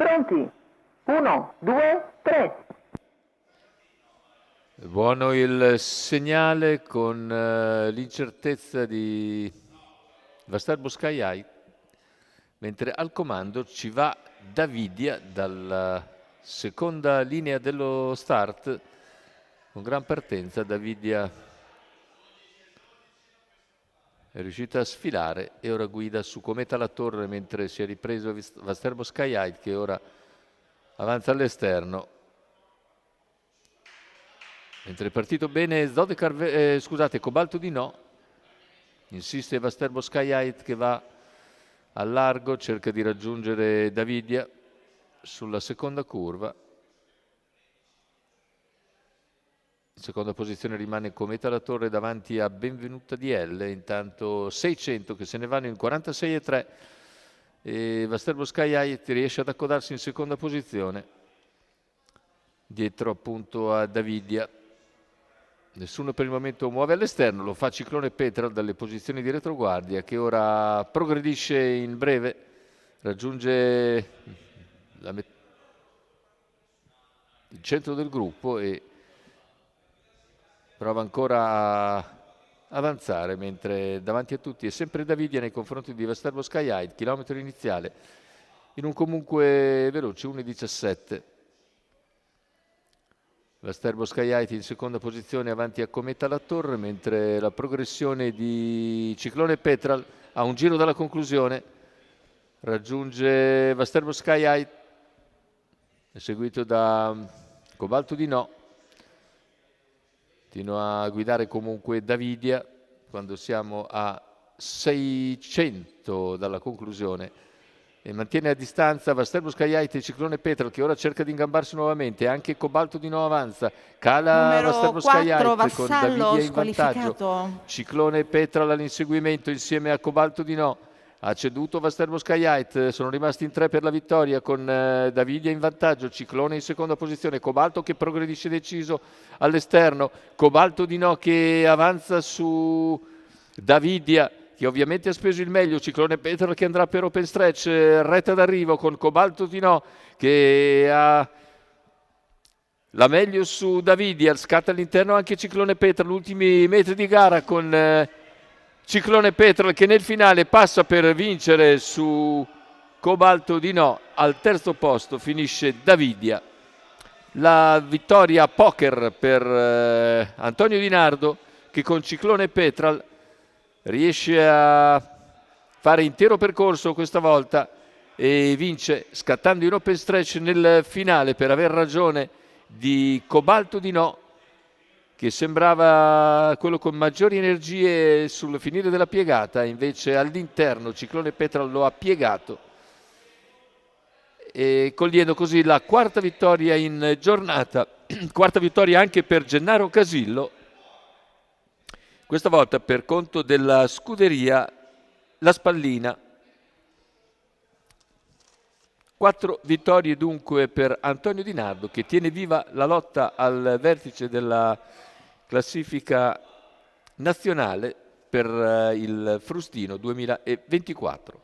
Pronti? 1, 2, 3. Buono il segnale con l'incertezza di Vastar Sky High, mentre al comando ci va Davidia dalla seconda linea dello start con gran partenza. Davidia è riuscita a sfilare e ora guida su Cometa la Torre, mentre si è ripreso Vasterbo Sky High che ora avanza all'esterno. Mentre è partito bene scusate, Cobalto di no. Insiste Vasterbo Sky High che va al largo, cerca di raggiungere Davidia sulla seconda curva. In seconda posizione rimane Cometa la Torre davanti a Benvenuta DL, intanto 600 che se ne vanno in 46,3 e Vasterbo Sky High riesce ad accodarsi in seconda posizione dietro appunto a Davidia. Nessuno per il momento muove all'esterno, lo fa Ciclone Petrol dalle posizioni di retroguardia che ora progredisce in breve, raggiunge il centro del gruppo e prova ancora a avanzare, mentre davanti a tutti è sempre Davidia nei confronti di Vasterbo Sky High, chilometro iniziale in un comunque veloce 1,17. Vasterbo Sky High in seconda posizione avanti a Cometa la Torre, mentre la progressione di Ciclone Petrol a un giro dalla conclusione raggiunge Vasterbo Sky High, seguito da Cobalto di no. Continua a guidare comunque Davidia quando siamo a 600 dalla conclusione e mantiene a distanza Vasterbo Sky High e Ciclone Petrol che ora cerca di ingambarsi nuovamente. Anche Cobalto di no avanza, cala Vasterbo Sky High con Davidia in vantaggio. Ciclone Petrol all'inseguimento insieme a Cobalto di no. Ha ceduto Vasterbo Sky High, sono rimasti in 3 per la vittoria con Davidia in vantaggio, Ciclone in seconda posizione, Cobalto che progredisce deciso all'esterno, Cobalto di no che avanza su Davidia che ovviamente ha speso il meglio, Ciclone Petrol che andrà per open stretch, retta d'arrivo con Cobalto di no che ha la meglio su Davidia, scatta all'interno anche Ciclone Petrol, ultimi metri di gara con Ciclone Petrol che nel finale passa per vincere su Cobalto di no. Al terzo posto finisce Davidia. La vittoria poker per Antonio Di Nardo che con Ciclone Petrol riesce a fare intero percorso questa volta e vince scattando in open stretch nel finale per aver ragione di Cobalto di no, che sembrava quello con maggiori energie sul finire della piegata, invece all'interno Ciclone Petrol lo ha piegato e cogliendo così la quarta vittoria in giornata, quarta vittoria anche per Gennaro Casillo, questa volta per conto della scuderia La Spallina. 4 vittorie dunque per Antonio Di Nardo che tiene viva la lotta al vertice della classifica nazionale per il Frustino 2024.